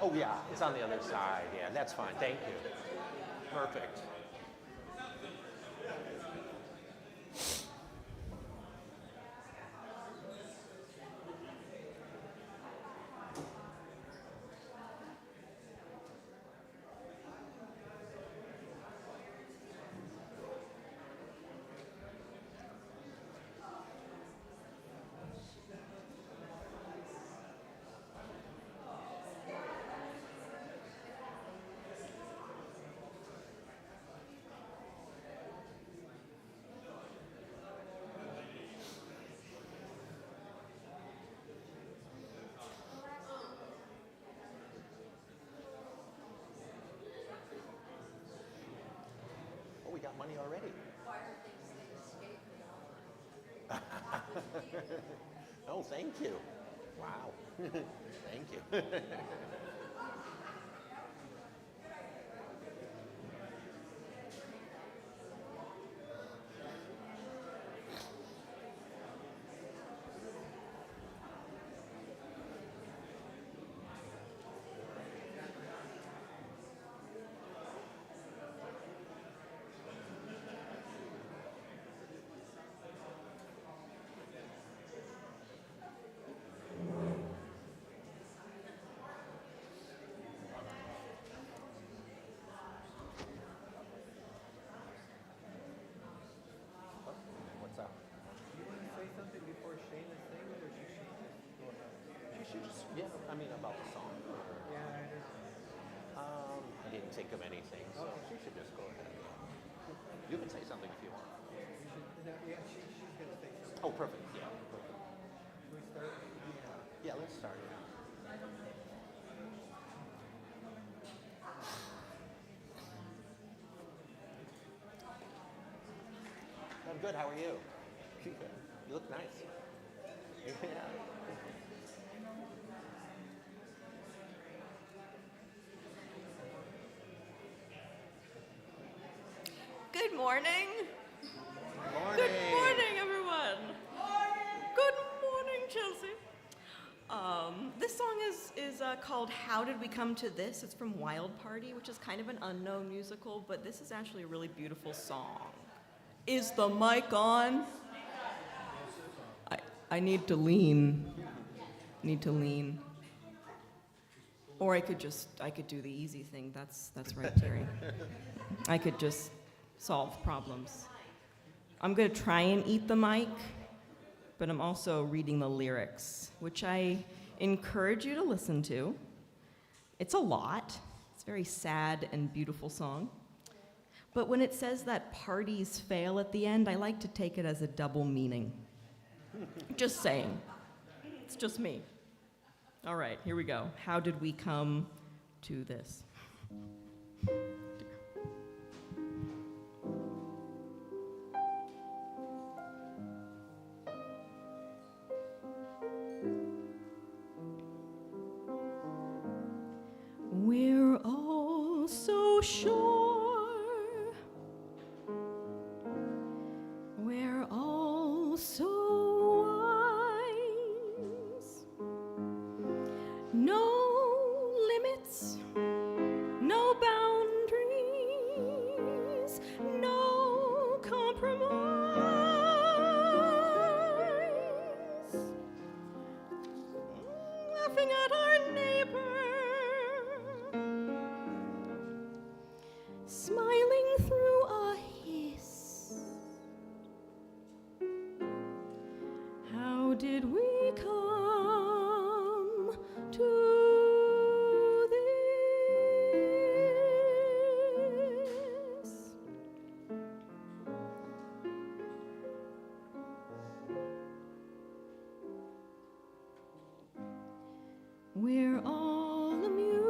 Oh, yeah, it's on the other side. Yeah, that's fine. Thank you. Perfect. Oh, we got money already. Oh, thank you. Wow. Thank you. What's up? You want to say something before Shayna sings, or should she just go ahead? You should just, yeah, I mean, about the song. Yeah, I know. I didn't think of anything, so she should just go ahead. You can say something if you want. You should, no, yeah, she's going to say something. Oh, perfect. Yeah, perfect. Should we start? Yeah, let's start it. I'm good. How are you? Good. You look nice. Yeah. Good morning. Morning. Good morning, everyone. Good morning, Chelsea. This song is called "How Did We Come to This?" It's from Wild Party, which is kind of an unknown musical, but this is actually a really beautiful song. Is the mic on? I need to lean. Need to lean. Or I could do the easy thing. That's right, Terry. I could just solve problems. I'm going to try and eat the mic, but I'm also reading the lyrics, which I encourage you to listen to. It's a lot. It's a very sad and beautiful song. But when it says that parties fail at the end, I like to take it as a double meaning. Just saying. It's just me. All right, here we go. How did we come to this? We're all so sure, we're all so wise, no limits, no boundaries, no compromise, laughing at our neighbor, smiling through a hiss. How did we come to this? We're all amused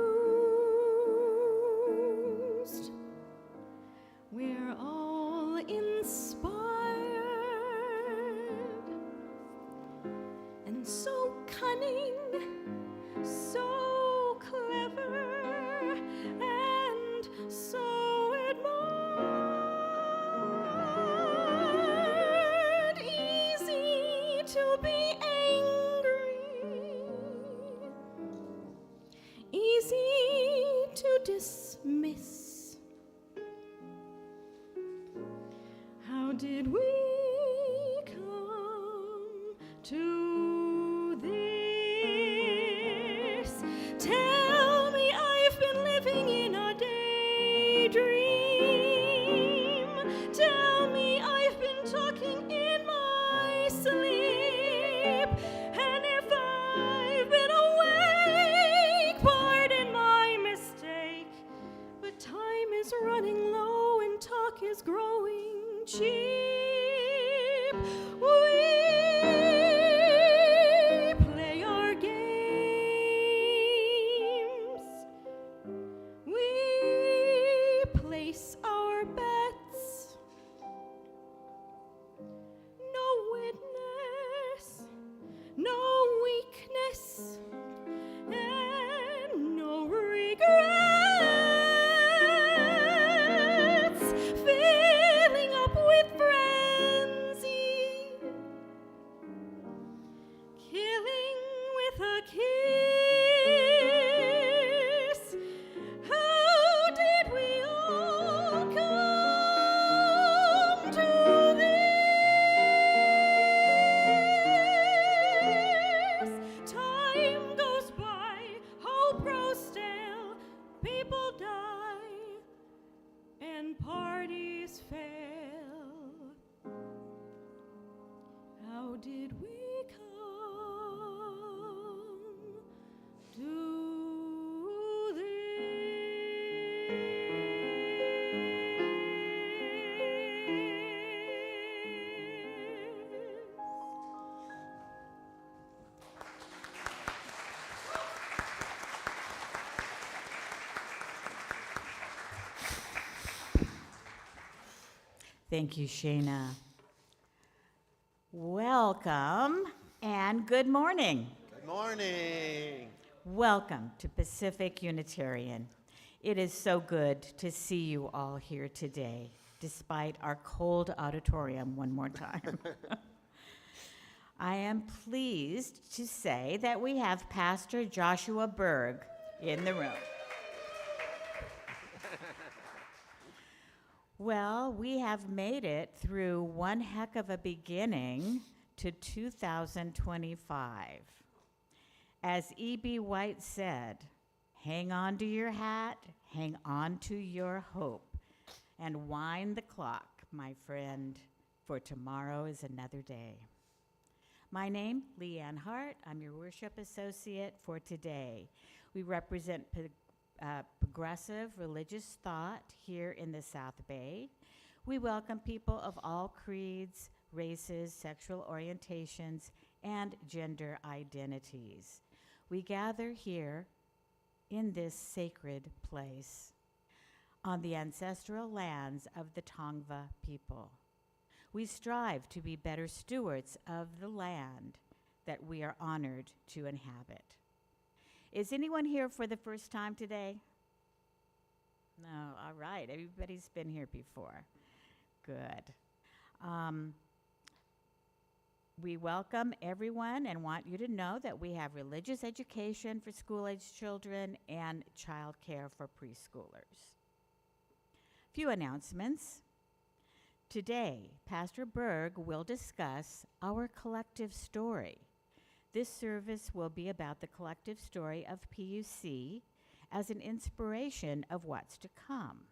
is running low and talk is growing cheap. We play our games. We place our bets. No witness, no weakness, and no regrets. Filling up with frenzy, killing with a kiss. How did we all come to this? Time goes by, hope grows stale, people die, and parties fail. How did we come to this? Thank you, Shayna. Welcome and good morning. Good morning. Welcome to Pacific Unitarian. It is so good to see you all here today, despite our cold auditorium one more time. I am pleased to say that we have Pastor Joshua Berg in the room. Well, we have made it through one heck of a beginning to 2025. As E.B. White said, hang on to your hat, hang on to your hope, and wind the clock, my friend, for tomorrow is another day. My name, Leanne Hart. I'm your worship associate for today. We represent progressive religious thought here in the South Bay. We welcome people of all creeds, races, sexual orientations, and gender identities. We gather here in this sacred place on the ancestral lands of the Tongva people. We strive to be better stewards of the land that we are honored to inhabit. Is anyone here for the first time today? No, all right. Everybody's been here before. Good. We welcome everyone and want you to know that we have religious education for school-age children and child care for preschoolers. Few announcements. Today, Pastor Berg will discuss our collective story. This service will be about the collective story of PUC as an inspiration of what's to come.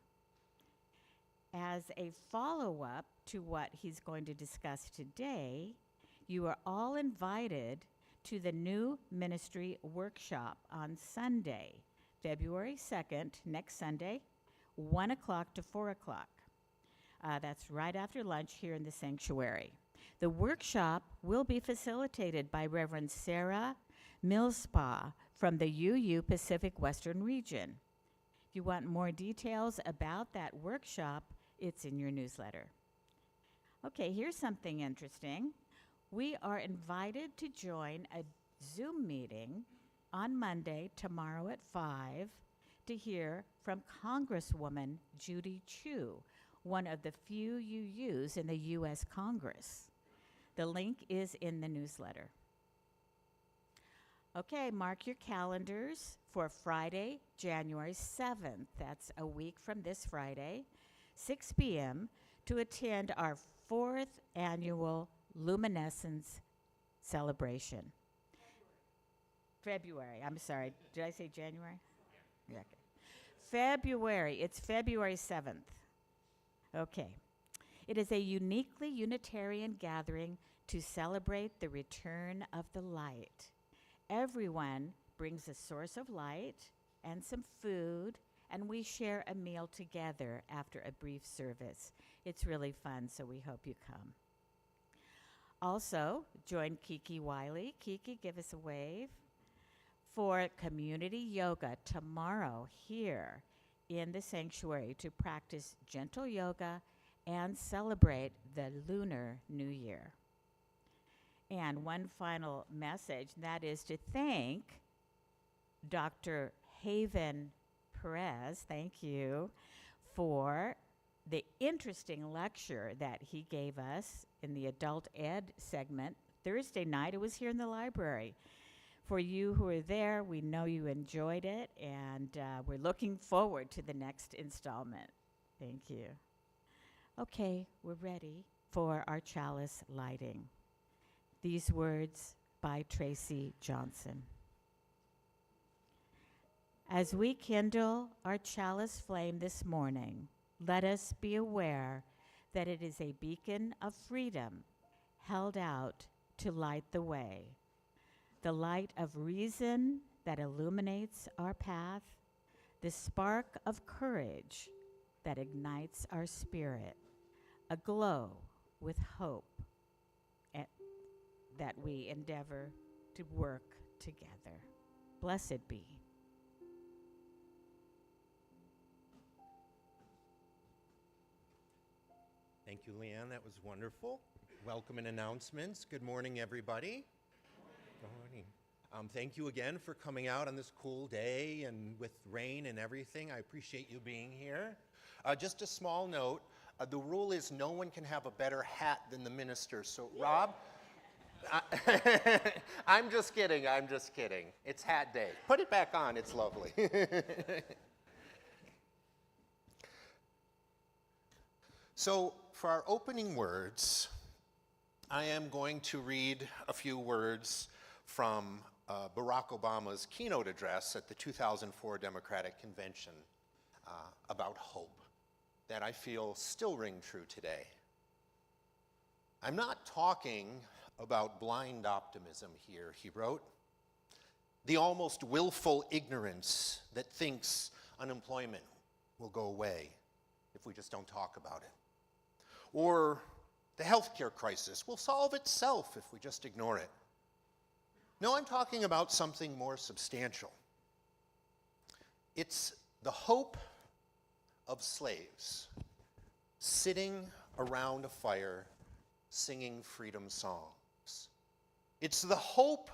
As a follow-up to what he's going to discuss today, you are all invited to the new ministry workshop on Sunday, February 2nd, next Sunday, 1 o'clock to 4 o'clock. That's right after lunch here in the sanctuary. The workshop will be facilitated by Reverend Sarah Millspaugh from the UU Pacific Western Region. If you want more details about that workshop, it's in your newsletter. Okay, here's something interesting. We are invited to join a Zoom meeting on Monday, tomorrow at 5, to hear from Congresswoman Judy Chu, one of the few UUs in the U.S. Congress. The link is in the newsletter. Okay, mark your calendars for Friday, January 7th. That's a week from this Friday, 6 p.m., to attend our 4th annual Luminescence celebration. February. I'm sorry. Did I say January? Yeah, okay. February. It's February 7th. Okay. It is a uniquely Unitarian gathering to celebrate the return of the light. Everyone brings a source of light and some food and we share a meal together after a brief service. It's really fun, so we hope you come. Also, join Kiki Wiley. Kiki, give us a wave. For community yoga tomorrow here in the sanctuary to practice gentle yoga and celebrate the Lunar New Year. And one final message, that is to thank Dr. Haven Perez, thank you, for the interesting lecture that he gave us in the adult ed segment Thursday night. It was here in the library. For you who were there, we know you enjoyed it, and we're looking forward to the next installment. Thank you. Okay, we're ready for our chalice lighting. These words by Tracy Johnson. As we kindle our chalice flame this morning, let us be aware that it is a beacon of freedom held out to light the way. The light of reason that illuminates our path, the spark of courage that ignites our spirit, aglow with hope that we endeavor to work together. Blessed be. Thank you, Leanne. That was wonderful. Welcome and announcements. Good morning, everybody. Good morning. Thank you again for coming out on this cool day and with rain and everything. I appreciate you being here. Just a small note, the rule is no one can have a better hat than the minister. So, Rob, I'm just kidding. I'm just kidding. It's hat day. Put it back on. It's lovely. So, for our opening words, I am going to read a few words from Barack Obama's keynote address at the 2004 Democratic Convention about hope that I feel still ring true today. I'm not talking about blind optimism here, he wrote. The almost willful ignorance that thinks unemployment will go away if we just don't talk about it. Or the healthcare crisis will solve itself if we just ignore it. No, I'm talking about something more substantial. It's the hope of slaves sitting around a fire singing freedom songs. It's the hope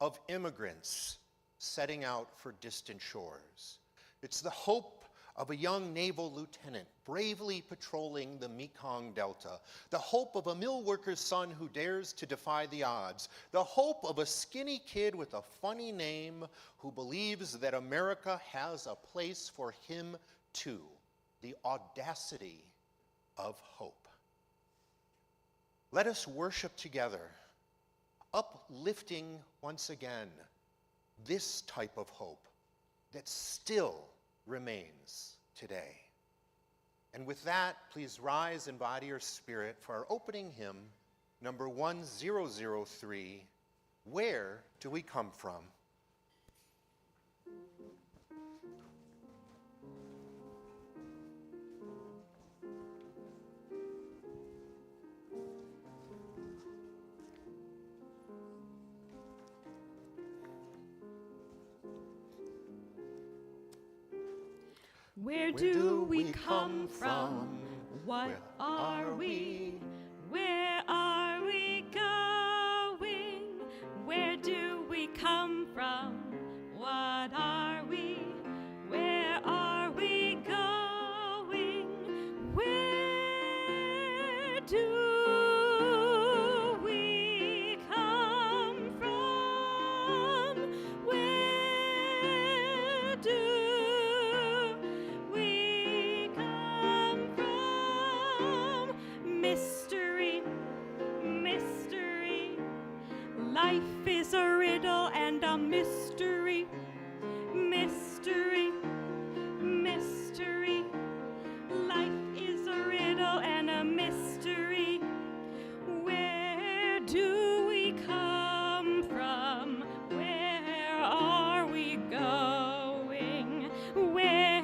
of immigrants setting out for distant shores. It's the hope of a young naval lieutenant bravely patrolling the Mekong Delta, the hope of a mill worker's son who dares to defy the odds, the hope of a skinny kid with a funny name who believes that America has a place for him too, the audacity of hope. Let us worship together, uplifting once again this type of hope that still remains today. And with that, please rise in body or spirit for our opening hymn, number 1003, Where Do We Come From? Where do we come from? What are we? Where are we going? Where do we come from? What are we? Where are we going? Where do we come from? Where do we come from? Mystery, mystery. Life is a riddle and a mystery. Mystery, mystery. Life is a riddle and a mystery. Where do we come from? Where are we going? Where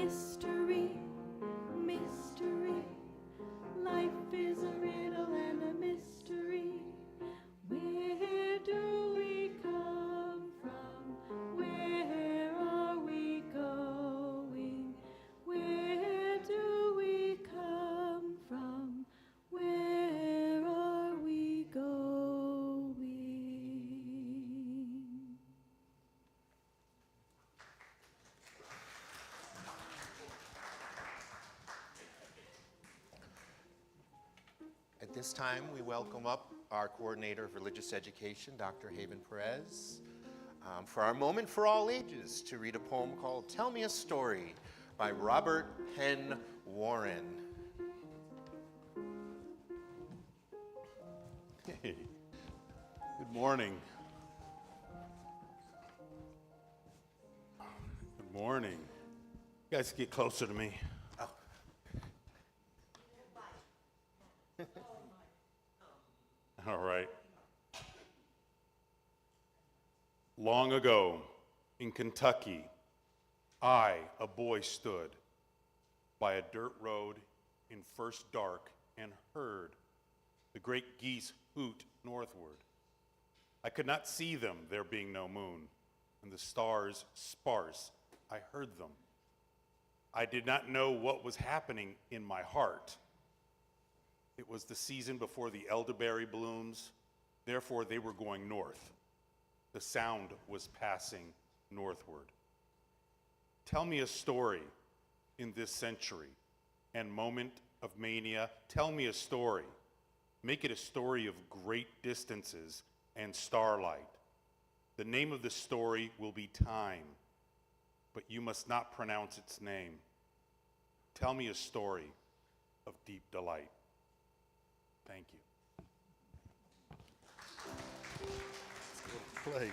mystery, mystery. Life is a riddle and a mystery. Where do we come from? Where are we going? Where do we come from? Where are we going? At this time, we welcome up our Coordinator of Religious Education, Dr. Haven Perez, for our Moment for All Ages to read a poem called Tell Me a Story by Robert Penn Warren. Hey, good morning. Good morning. You guys get closer to me. All right. Long ago in Kentucky, I, a boy, stood by a dirt road in first dark and heard the great geese hoot northward. I could not see them, there being no moon, and the stars sparse. I heard them. I did not know what was happening in my heart. It was the season before the elderberry blooms, therefore they were going north. The sound was passing northward. Tell me a story in this century and moment of mania. Tell me a story. Make it a story of great distances and starlight. The name of the story will be time, but you must not pronounce its name. Tell me a story of deep delight. Thank you. Let's go play.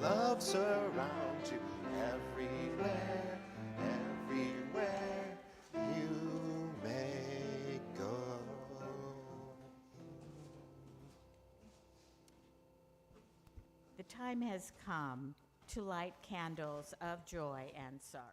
Love surrounds you everywhere, everywhere you may go. The time has come to light candles of joy and sorrow.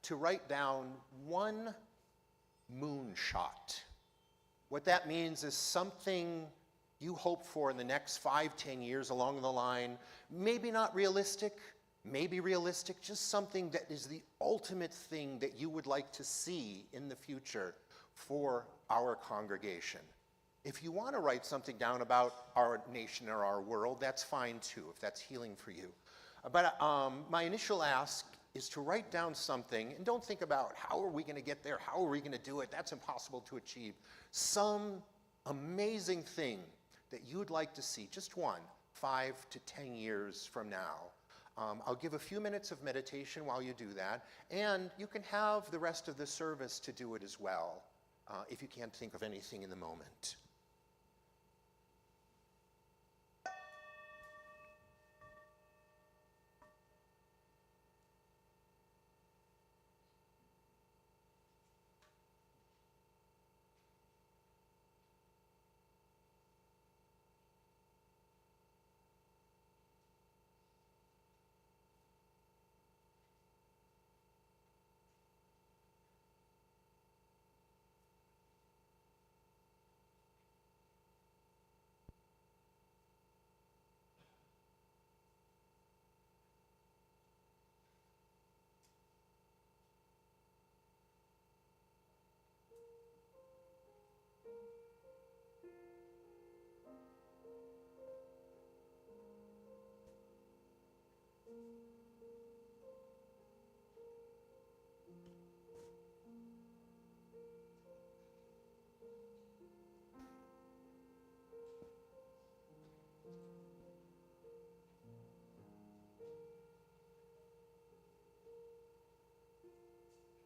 to write down one moonshot. What that means is something you hope for in the next 5, 10 years along the line, maybe not realistic, maybe realistic, just something that is the ultimate thing that you would like to see in the future for our congregation. If you want to write something down about our nation or our world, that's fine too, if that's healing for you. But my initial ask is to write down something, and don't think about how are we going to get there, how are we going to do it, that's impossible to achieve. Some amazing thing that you'd like to see, just one, 5 to 10 years from now. I'll give a few minutes of meditation while you do that, and you can have the rest of the service to do it as well, if you can't think of anything in the moment.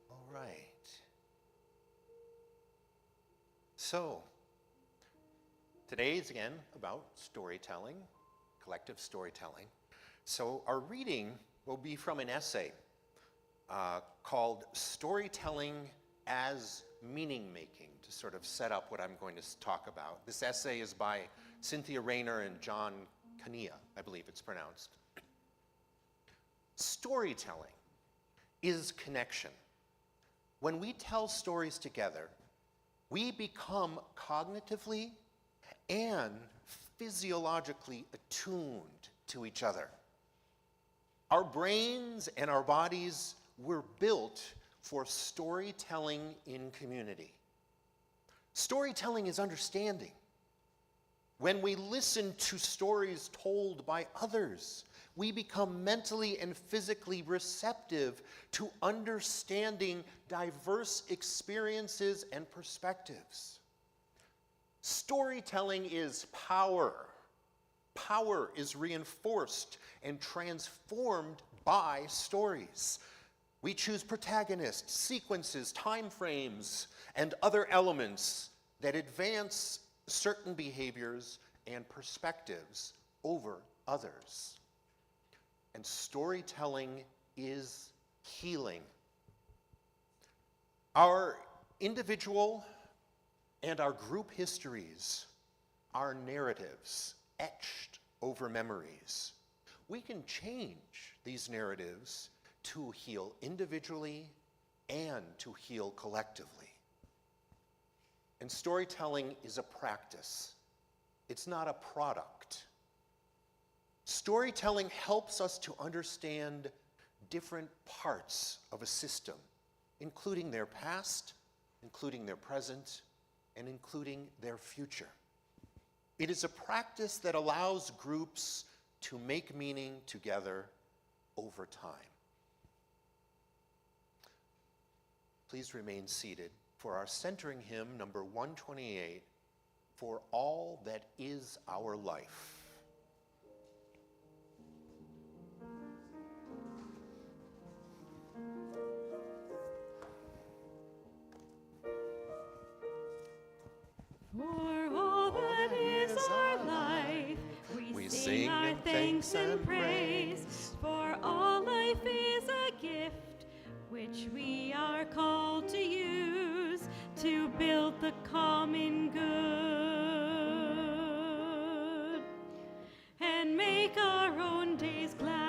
All right. So, today is again about storytelling, collective storytelling. So our reading will be from an essay called Storytelling as Meaning Making, to sort of set up what I'm going to talk about. This essay is by Cynthia Rayner and John Kania, I believe it's pronounced. Storytelling is connection. When we tell stories together, we become cognitively and physiologically attuned to each other. Our brains and our bodies were built for storytelling in community. Storytelling is understanding. When we listen to stories told by others, we become mentally and physically receptive to understanding diverse experiences and perspectives. Storytelling is power. Power is reinforced and transformed by stories. We choose protagonists, sequences, time frames, and other elements that advance certain behaviors and perspectives over others. And storytelling is healing. Our individual and our group histories are narratives etched over memories. We can change these narratives to heal individually and to heal collectively. And storytelling is a practice. It's not a product. Storytelling helps us to understand different parts of a system, including their past, including their present, and including their future. It is a practice that allows groups to make meaning together over time. Please remain seated for our centering hymn, number 128, For All That Is Our Life. For all that is our life, we sing our thanks and praise. For all life is a gift which we are called to use to build the common good and make our own days glad.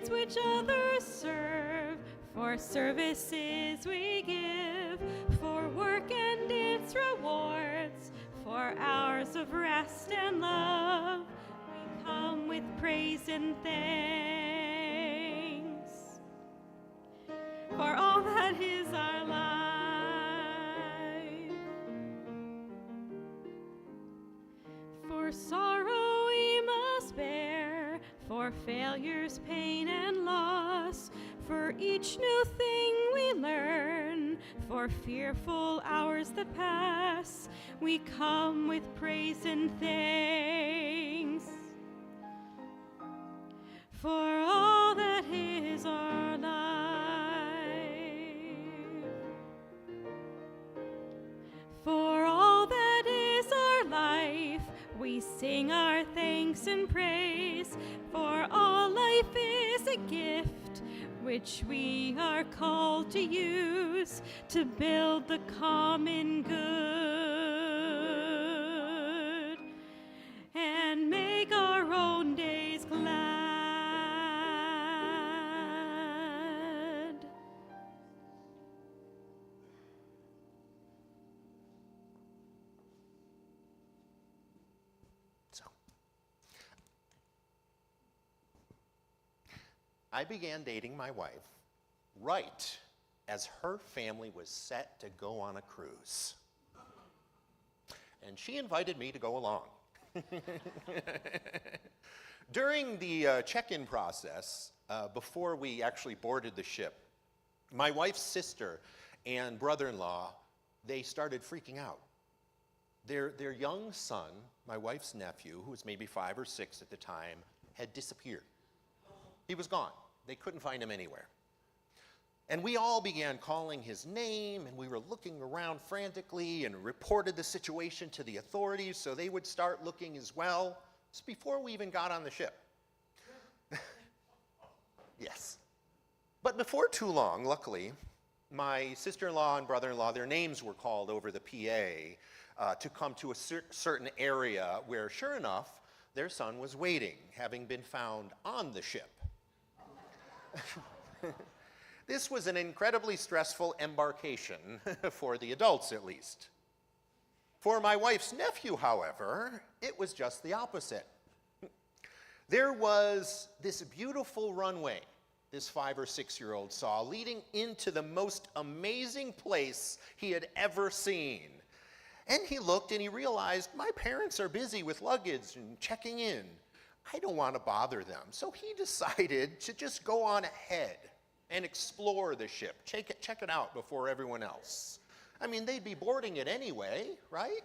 needs which others serve, for services we give, for work and its rewards, for hours of rest and love. We come with praise and thanks for all that is our life. For sorrow we must bear, for failures, pain, and loss, for each new thing we learn, for fearful hours that pass, we come with praise and thanks for all that is our life. For all that is our life, we sing our thanks and praise, for all life is a gift which we are called to use to build the common good and make our own days glad. So, I began dating my wife right as her family was set to go on a cruise. And she invited me to go along. During the check-in process, before we actually boarded the ship, my wife's sister and brother-in-law, they started freaking out. Their young son, my wife's nephew, who was maybe 5 or 6 at the time, had disappeared. He was gone. They couldn't find him anywhere. And we all began calling his name, and we were looking around frantically and reported the situation to the authorities so they would start looking as well. It's before we even got on the ship. Yes. But before too long, luckily, my sister-in-law and brother-in-law, their names were called over the PA to come to a certain area where, sure enough, their son was waiting, having been found on the ship. This was an incredibly stressful embarkation, for the adults at least. For my wife's nephew, however, it was just the opposite. There was this beautiful runway this 5 or 6-year-old saw leading into the most amazing place he had ever seen. And he looked and he realized, my parents are busy with luggage and checking in. I don't want to bother them. So he decided to just go on ahead and explore the ship, check it out before everyone else. I mean, they'd be boarding it anyway, right?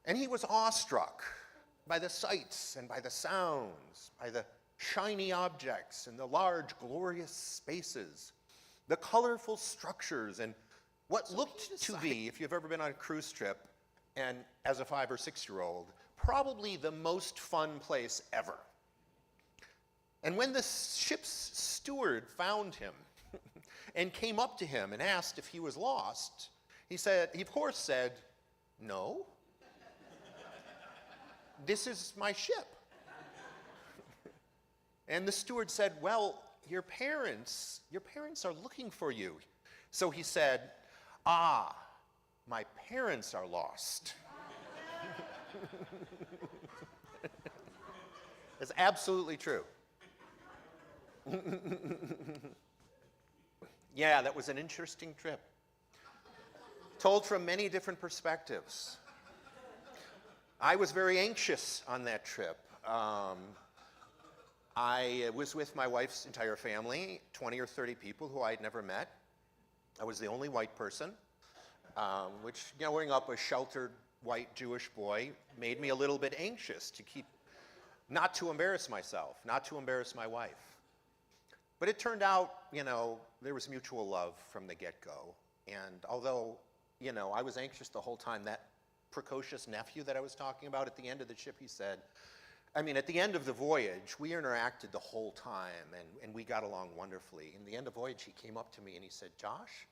And he was awestruck by the sights and by the sounds, by the shiny objects and the large, glorious spaces, the colorful structures, and what looked to be, if you've ever been on a cruise trip, and as a 5 or 6-year-old, probably the most fun place ever. And when the ship's steward found him and came up to him and asked if he was lost, he of course said, no, this is my ship. And the steward said, well, your parents are looking for you. So he said, my parents are lost. It's absolutely true. Yeah, that was an interesting trip. Told from many different perspectives. I was very anxious on that trip. I was with my wife's entire family, 20 or 30 people who I had never met. I was the only white person, which, growing up a sheltered white Jewish boy, made me a little bit anxious not to embarrass myself, not to embarrass my wife. But it turned out, there was mutual love from the get-go. And although, I was anxious the whole time, that precocious nephew that I was talking about, at the end of the trip, he said, at the end of the voyage, we interacted the whole time, and we got along wonderfully. In the end of the voyage, he came up to me and he said, Josh,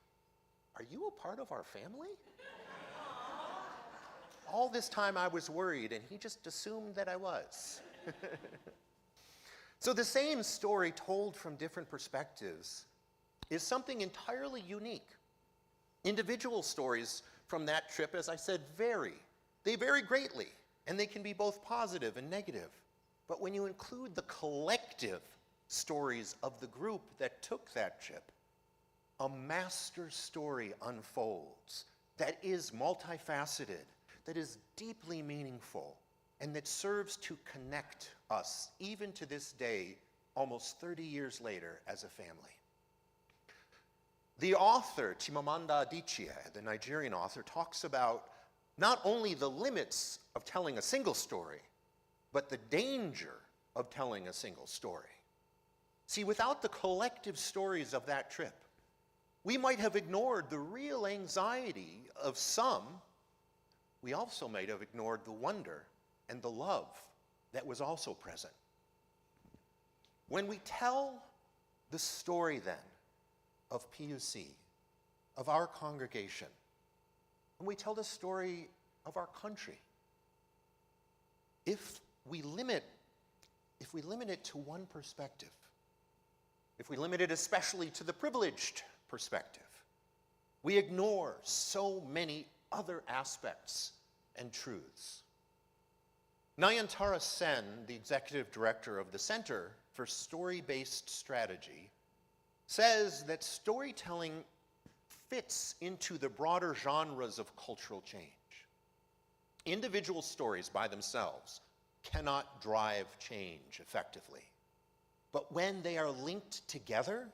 are you a part of our family? All this time I was worried, and he just assumed that I was. So the same story told from different perspectives is something entirely unique. Individual stories from that trip, as I said, vary. They vary greatly, and they can be both positive and negative. But when you include the collective stories of the group that took that trip, a master story unfolds that is multifaceted, that is deeply meaningful, and that serves to connect us, even to this day, almost 30 years later, as a family. The author, Chimamanda Adichie, the Nigerian author, talks about not only the limits of telling a single story, but the danger of telling a single story. See, without the collective stories of that trip, we might have ignored the real anxiety of some. We also might have ignored the wonder and the love that was also present. When we tell the story then of PUC, of our congregation, and we tell the story of our country, if we limit it to one perspective, if we limit it especially to the privileged perspective, we ignore so many other aspects and truths. Nayantara Sen, the executive director of the Center for Story-Based Strategy, says that storytelling fits into the broader genres of cultural change. Individual stories by themselves cannot drive change effectively. But when they are linked together,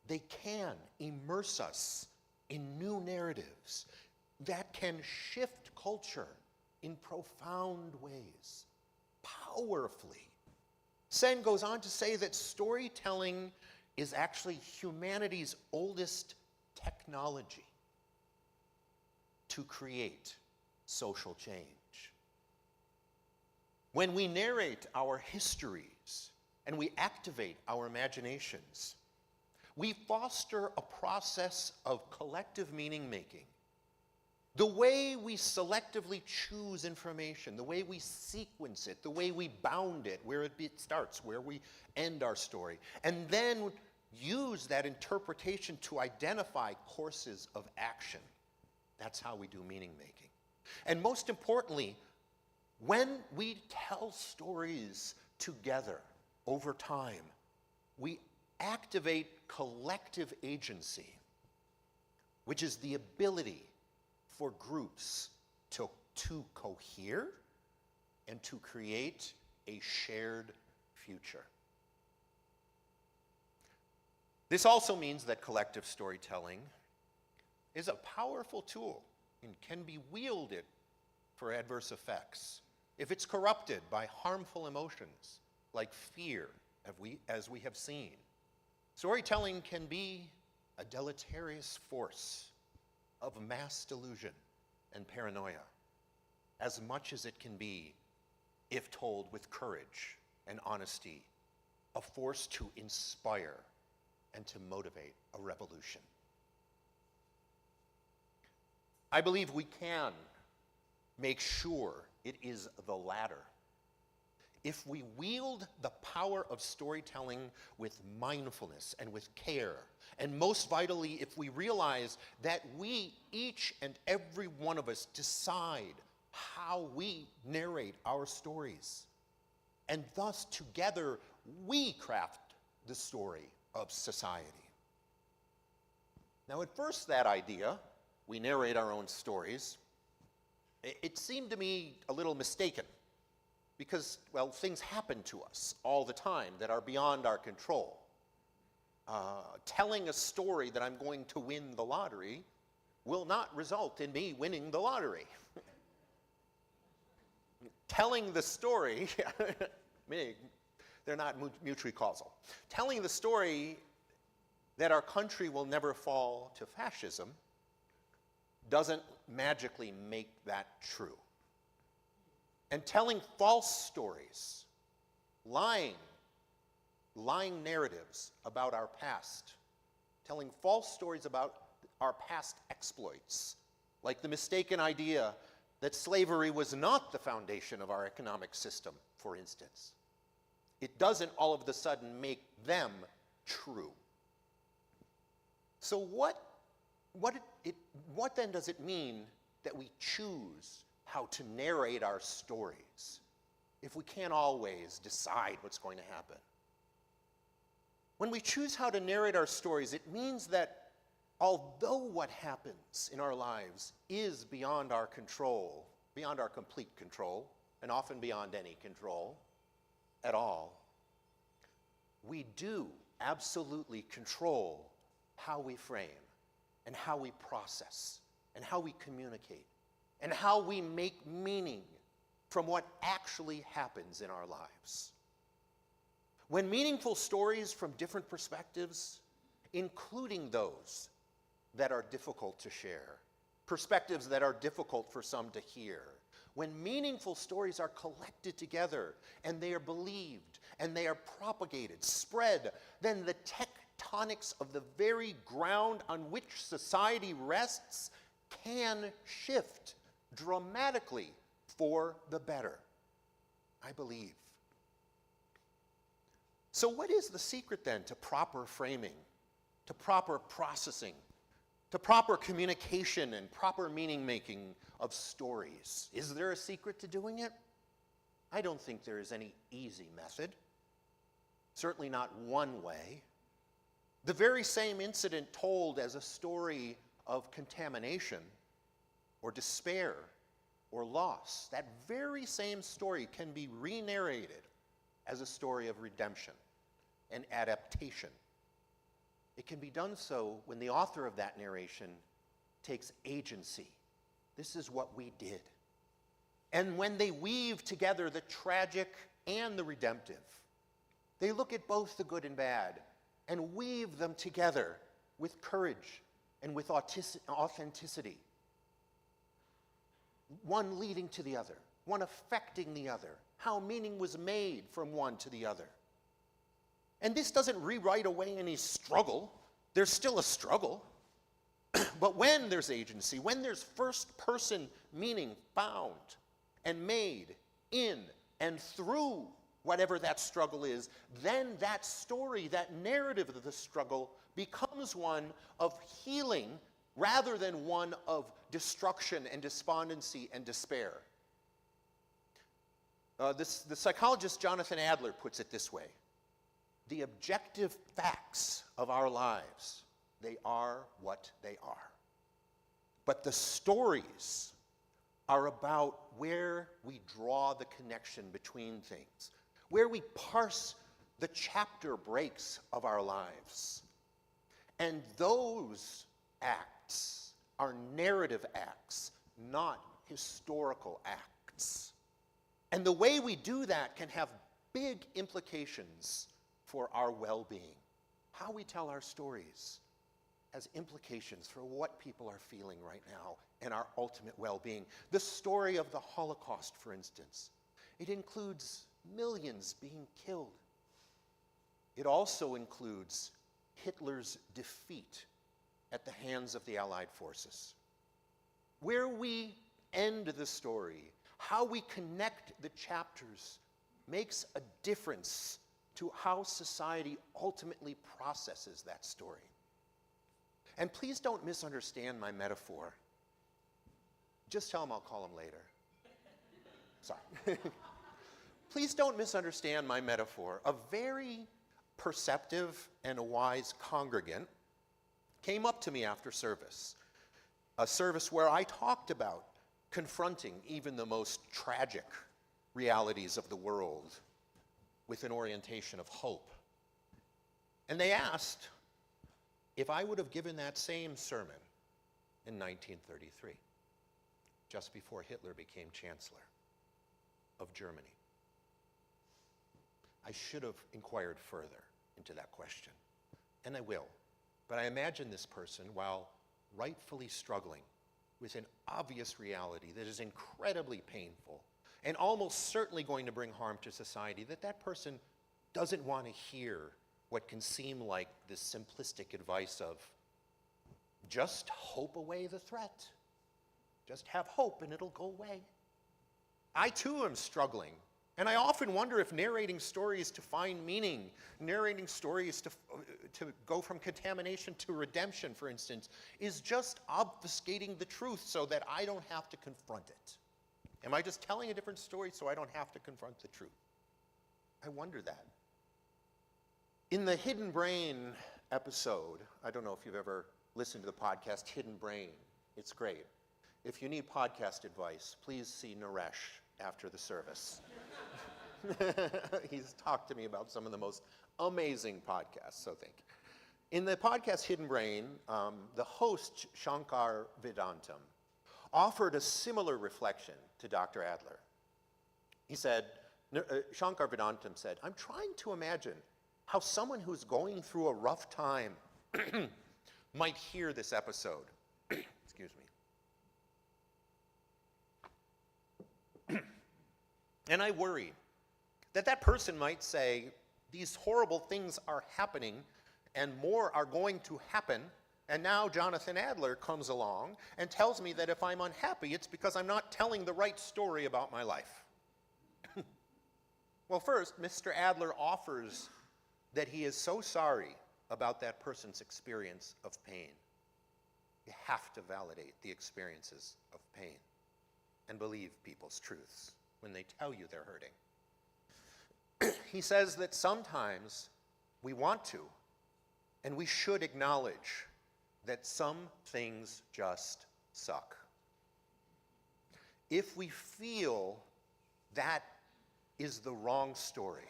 they can immerse us in new narratives that can shift culture in profound ways, powerfully. Sen goes on to say that storytelling is actually humanity's oldest technology to create social change. When we narrate our histories and we activate our imaginations, we foster a process of collective meaning making. The way we selectively choose information, the way we sequence it, the way we bound it, where it starts, where we end our story, and then use that interpretation to identify courses of action. That's how we do meaning making. And most importantly, when we tell stories together over time, we activate collective agency, which is the ability for groups to cohere and to create a shared future. This also means that collective storytelling is a powerful tool and can be wielded for adverse effects if it's corrupted by harmful emotions like fear, as we have seen. Storytelling can be a deleterious force of mass delusion and paranoia, as much as it can be, if told with courage and honesty, a force to inspire and to motivate a revolution. I believe we can make sure it is the latter if we wield the power of storytelling with mindfulness and with care, and most vitally, if we realize that we, each and every one of us, decide how we narrate our stories. And thus, together, we craft the story of society. Now, at first, that idea, we narrate our own stories, it seemed to me a little mistaken. Because, well, things happen to us all the time that are beyond our control. Telling a story that I'm going to win the lottery will not result in me winning the lottery. Telling the story, they're not mutually causal. Telling the story that our country will never fall to fascism doesn't magically make that true. And telling false stories, lying narratives about our past, telling false stories about our past exploits, like the mistaken idea that slavery was not the foundation of our economic system, for instance, It doesn't all of a sudden make them true. So what then does it mean that we choose how to narrate our stories if we can't always decide what's going to happen? When we choose how to narrate our stories, it means that although what happens in our lives is beyond our control, beyond our complete control, and often beyond any control at all, we do absolutely control how we frame and how we process and how we communicate and how we make meaning from what actually happens in our lives. When meaningful stories from different perspectives, including those that are difficult to share, perspectives that are difficult for some to hear, when meaningful stories are collected together and they are believed and they are propagated, spread, then the tectonics of the very ground on which society rests can shift dramatically for the better, I believe. So what is the secret then to proper framing, to proper processing, to proper communication and proper meaning making of stories? Is there a secret to doing it? I don't think there is any easy method. Certainly not one way. The very same incident told as a story of contamination or despair or loss, that very same story can be re-narrated as a story of redemption and adaptation. It can be done so when the author of that narration takes agency. This is what we did. And when they weave together the tragic and the redemptive, they look at both the good and bad and weave them together with courage and with authenticity. One leading to the other, one affecting the other, how meaning was made from one to the other. And this doesn't rewrite away any struggle. There's still a struggle. But when there's agency, when there's first-person meaning found and made in and through whatever that struggle is, then that story, that narrative of the struggle becomes one of healing rather than one of destruction and despondency and despair. The psychologist Jonathan Adler puts it this way: the objective facts of our lives, they are what they are. But the stories are about where we draw the connection between things, where we parse the chapter breaks of our lives. And those acts are narrative acts, not historical acts. And the way we do that can have big implications for our well-being. How we tell our stories has implications for what people are feeling right now and our ultimate well-being. The story of the Holocaust, for instance, it includes millions being killed. It also includes Hitler's defeat at the hands of the Allied forces. Where we end the story, how we connect the chapters, makes a difference to how society ultimately processes that story. And please don't misunderstand my metaphor. Just tell them I'll call them later. Sorry. Please don't misunderstand my metaphor. A very perceptive and a wise congregant came up to me after service, a service where I talked about confronting even the most tragic realities of the world with an orientation of hope. And they asked if I would have given that same sermon in 1933, just before Hitler became Chancellor of Germany. I should have inquired further into that question, and I will. But I imagine this person, while rightfully struggling with an obvious reality that is incredibly painful and almost certainly going to bring harm to society, that person doesn't want to hear what can seem like this simplistic advice of just hope away the threat. Just have hope and it'll go away. I too am struggling And I often wonder if narrating stories to find meaning, narrating stories to go from contamination to redemption, for instance, is just obfuscating the truth so that I don't have to confront it. Am I just telling a different story so I don't have to confront the truth? I wonder that. In the Hidden Brain episode, I don't know if you've ever listened to the podcast Hidden Brain. It's great. If you need podcast advice, please see Naresh after the service. He's talked to me about some of the most amazing podcasts, so thank you. In the podcast Hidden Brain, the host, Shankar Vedantam, offered a similar reflection to Dr. Adler. He said, Shankar Vedantam said, I'm trying to imagine how someone who's going through a rough time might hear this episode. Excuse me. And I worry that person might say, these horrible things are happening and more are going to happen, and now Jonathan Adler comes along and tells me that if I'm unhappy, it's because I'm not telling the right story about my life. Well, first, Mr. Adler offers that he is so sorry about that person's experience of pain. You have to validate the experiences of pain and believe people's truths when they tell you they're hurting. He says that sometimes we want to, and we should acknowledge that some things just suck. If we feel that is the wrong story,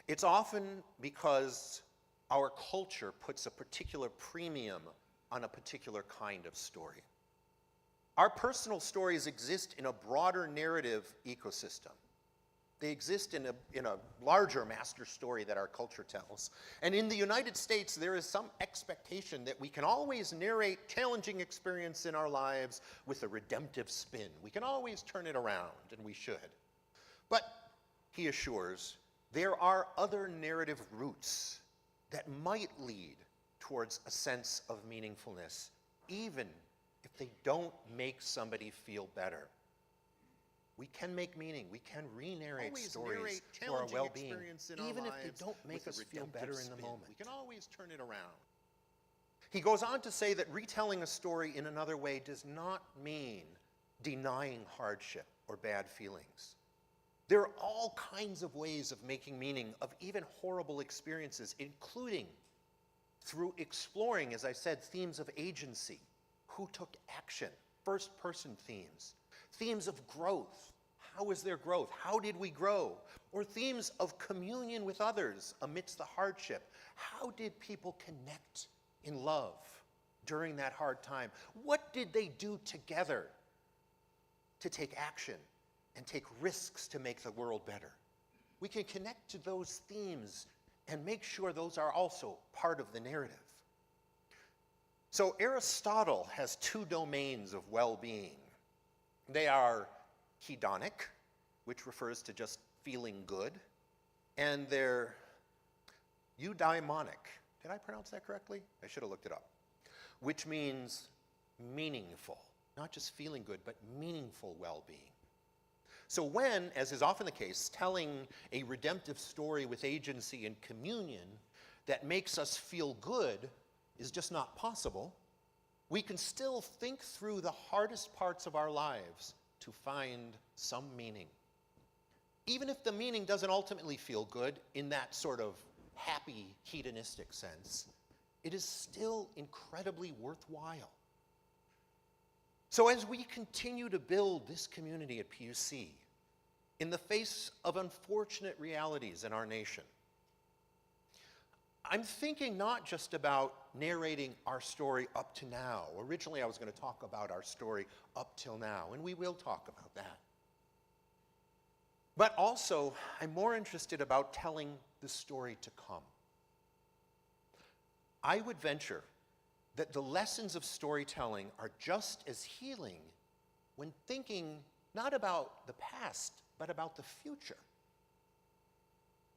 it's often because our culture puts a particular premium on a particular kind of story. Our personal stories exist in a broader narrative ecosystem. They exist in a larger master story that our culture tells. And in the United States, there is some expectation that we can always narrate challenging experience in our lives with a redemptive spin. We can always turn it around, and we should. But, he assures, there are other narrative routes that might lead towards a sense of meaningfulness, even if they don't make somebody feel better. We can make meaning. We can re-narrate stories for our well-being, even if they don't make us feel better in the moment. We can always turn it around. He goes on to say that retelling a story in another way does not mean denying hardship or bad feelings. There are all kinds of ways of making meaning of even horrible experiences, including through exploring, as I said, themes of agency, who took action, first-person themes, themes of growth. How is there growth? How did we grow? Or themes of communion with others amidst the hardship. How did people connect in love during that hard time? What did they do together to take action and take risks to make the world better? We can connect to those themes and make sure those are also part of the narrative. So Aristotle has two domains of well-being. They are hedonic, which refers to just feeling good, and they're eudaimonic. Did I pronounce that correctly? I should have looked it up. Which means meaningful, not just feeling good, but meaningful well-being. So when, as is often the case, telling a redemptive story with agency and communion that makes us feel good is just not possible, we can still think through the hardest parts of our lives to find some meaning. Even if the meaning doesn't ultimately feel good in that sort of happy, hedonistic sense, it is still incredibly worthwhile. So as we continue to build this community at PUC, in the face of unfortunate realities in our nation, I'm thinking not just about narrating our story up to now. Originally, I was going to talk about our story up till now, and we will talk about that. But also, I'm more interested about telling the story to come. I would venture that the lessons of storytelling are just as healing when thinking not about the past, but about the future.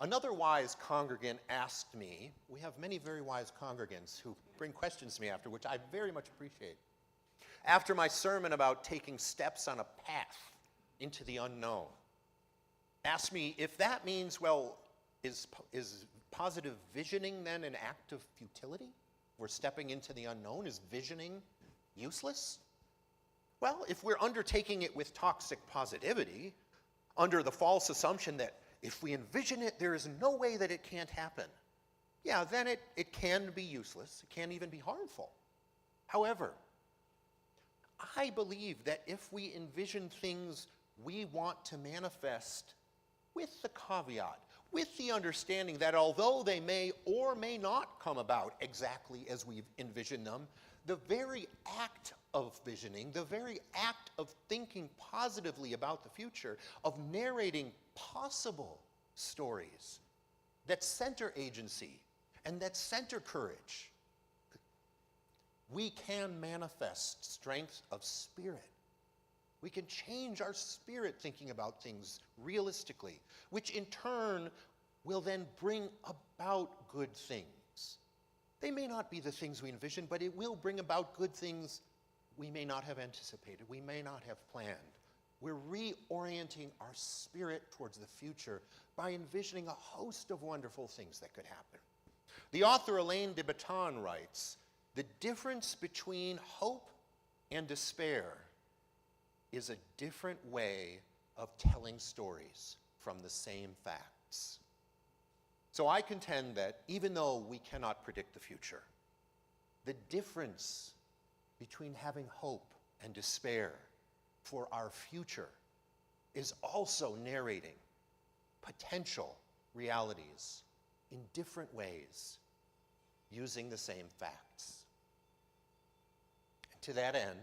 Another wise congregant asked me, we have many very wise congregants who bring questions to me after, which I very much appreciate. After my sermon about taking steps on a path into the unknown, ask me if that means, well, is positive visioning then an act of futility? We're stepping into the unknown. Is visioning useless? Well, if we're undertaking it with toxic positivity, under the false assumption that if we envision it, there is no way that it can't happen, yeah, then it can be useless. It can even be harmful. However, I believe that if we envision things we want to manifest with the caveat, with the understanding that although they may or may not come about exactly as we've envisioned them, the very act of visioning, the very act of thinking positively about the future, of narrating possible stories that center agency and that center courage, we can manifest strength of spirit. We can change our spirit thinking about things realistically, which in turn will then bring about good things. They may not be the things we envision, but it will bring about good things we may not have anticipated, we may not have planned. We're reorienting our spirit towards the future by envisioning a host of wonderful things that could happen. The author Alain de Botton writes, "The difference between hope and despair is a different way of telling stories from the same facts." So I contend that even though we cannot predict the future, the difference between having hope and despair for our future is also narrating potential realities in different ways using the same facts. And to that end,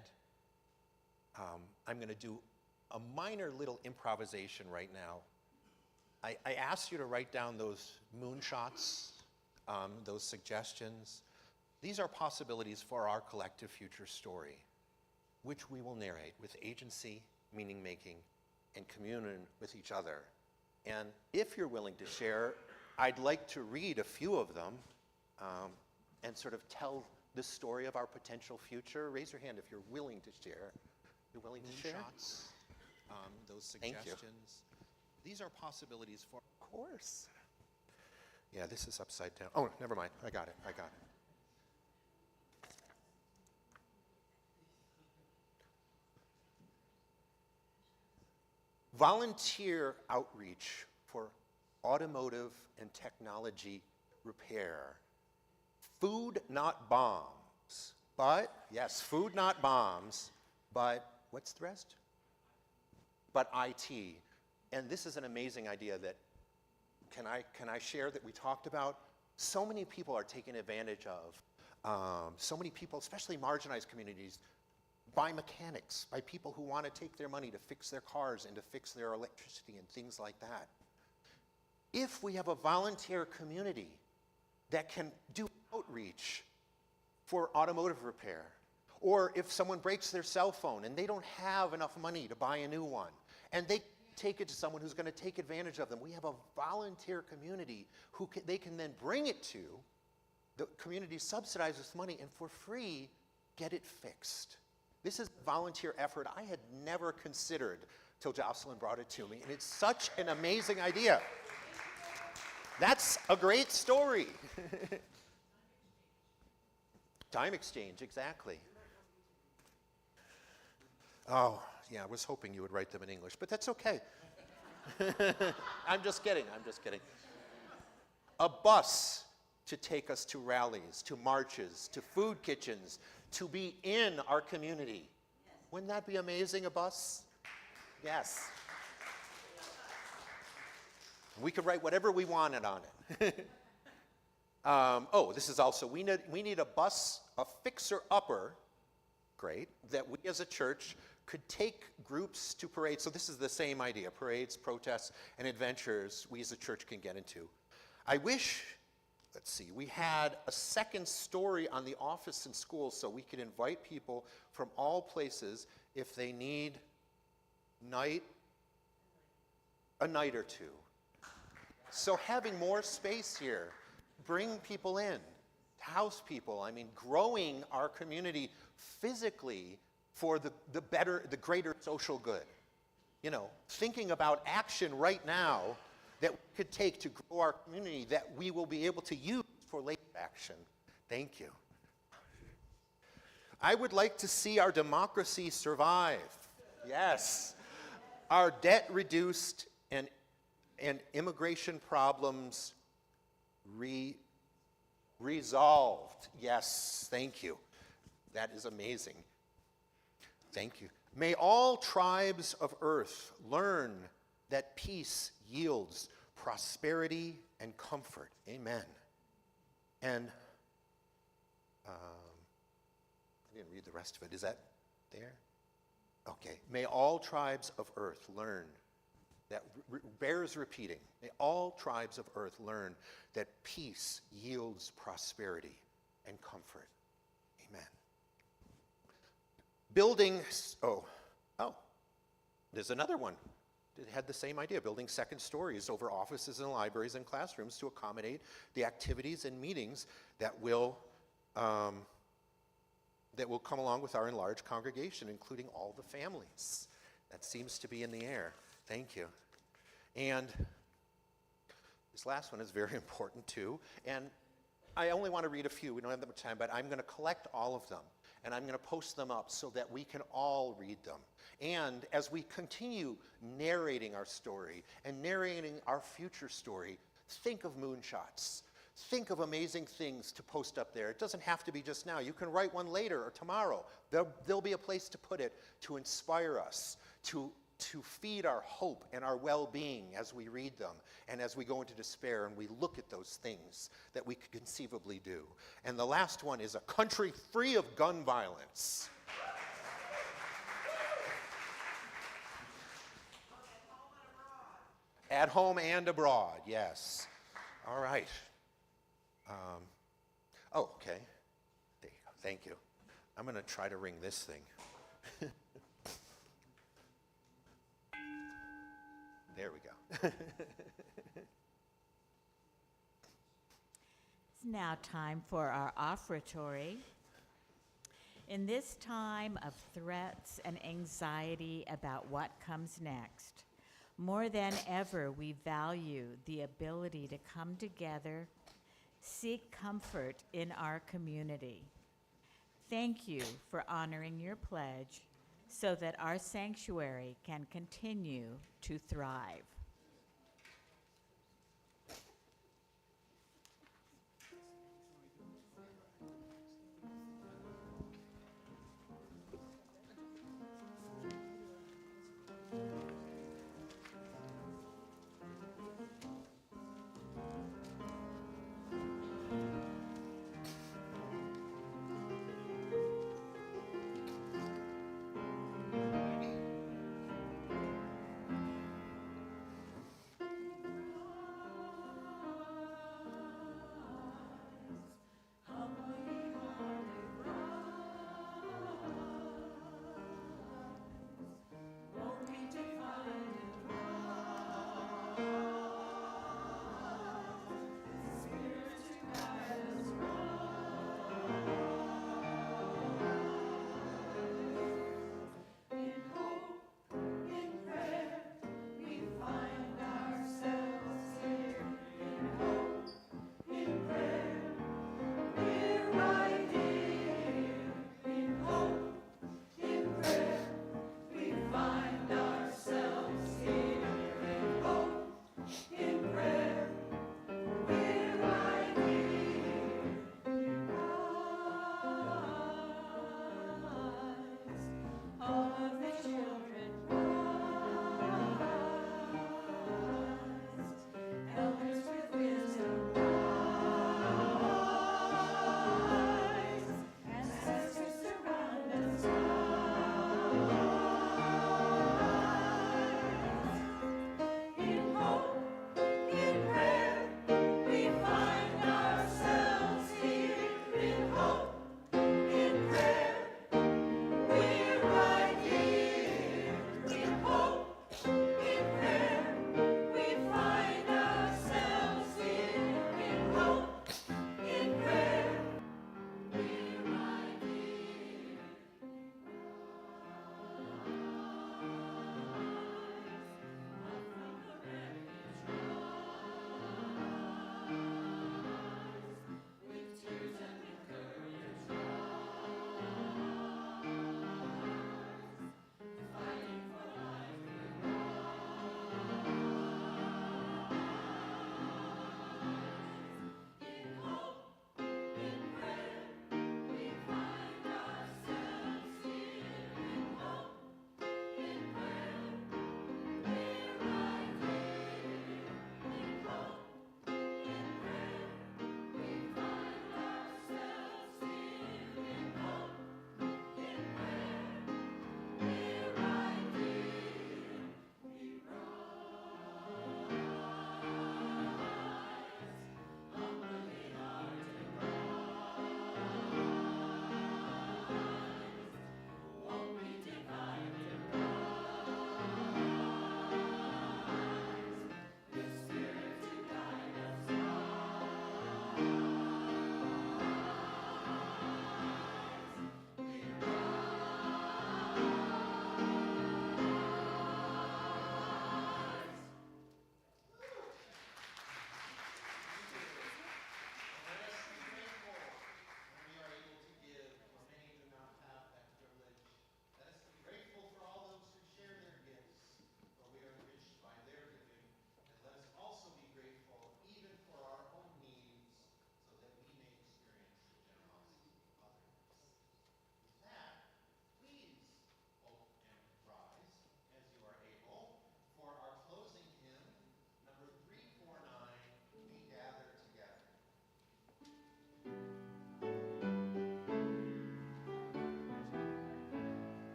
I'm going to do a minor little improvisation right now. I asked you to write down those moonshots, those suggestions. These are possibilities for our collective future story, which we will narrate with agency, meaning-making, and communion with each other. And if you're willing to share, I'd like to read a few of them and sort of tell the story of our potential future. Raise your hand if you're willing to share. You're willing to share? Those suggestions. These are possibilities for, of course. Yeah, this is upside down. Oh, never mind. I got it. Volunteer outreach for automotive and technology repair. Food, not bombs. But, yes, food, not bombs, but what's the rest? But IT. And this is an amazing idea that, can I share that we talked about? So many people are taken advantage of. So many people, especially marginalized communities, by mechanics, by people who want to take their money to fix their cars and to fix their electricity and things like that. If we have a volunteer community that can do outreach for automotive repair, or if someone breaks their cell phone and they don't have enough money to buy a new one, and they take it to someone who's going to take advantage of them, we have a volunteer community who they can then bring it to, the community subsidizes money, and for free, get it fixed. This is a volunteer effort I had never considered till Jocelyn brought it to me, and it's such an amazing idea. That's a great story. Time exchange, exactly. Oh, yeah, I was hoping you would write them in English, but that's okay. I'm just kidding. A bus to take us to rallies, to marches, to food kitchens, to be in our community. Wouldn't that be amazing, a bus? Yes. We could write whatever we wanted on it. This is also, we need a bus, a fixer-upper, great, that we as a church could take groups to parades. So this is the same idea, parades, protests, and adventures we as a church can get into. I wish, let's see, we had a second story on the office and schools so we could invite people from all places if they need a night or two. So having more space here, bring people in, house people, growing our community physically for the greater social good. thinking about action right now that we could take to grow our community that we will be able to use for later action. Thank you. I would like to see our democracy survive. Yes. Our debt reduced and immigration problems resolved. Yes, thank you. That is amazing. Thank you. May all tribes of earth learn that peace yields prosperity and comfort. Amen. And I didn't read the rest of it. Is that there? Okay. May all tribes of earth learn that bears repeating. May all tribes of earth learn that peace yields prosperity and comfort. Amen. Building, there's another one. It had the same idea, building second stories over offices and libraries and classrooms to accommodate the activities and meetings that will come along with our enlarged congregation, including all the families. That seems to be in the air. Thank you. And this last one is very important too. And I only want to read a few. We don't have that much time, but I'm going to collect all of them. And I'm going to post them up so that we can all read them. And as we continue narrating our story and narrating our future story, think of moonshots. Think of amazing things to post up there. It doesn't have to be just now. You can write one later or tomorrow. There'll be a place to put it to inspire us, to feed our hope and our well-being as we read them and as we go into despair and we look at those things that we could conceivably do. And the last one is a country free of gun violence. At home and abroad, yes. All right. Okay. There you go. Thank you. I'm going to try to ring this thing. There we go. It's now time for our offertory. In this time of threats and anxiety about what comes next, more than ever, we value the ability to come together, seek comfort in our community. Thank you for honoring your pledge so that our sanctuary can continue to thrive.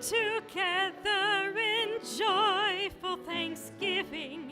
together in joyful thanksgiving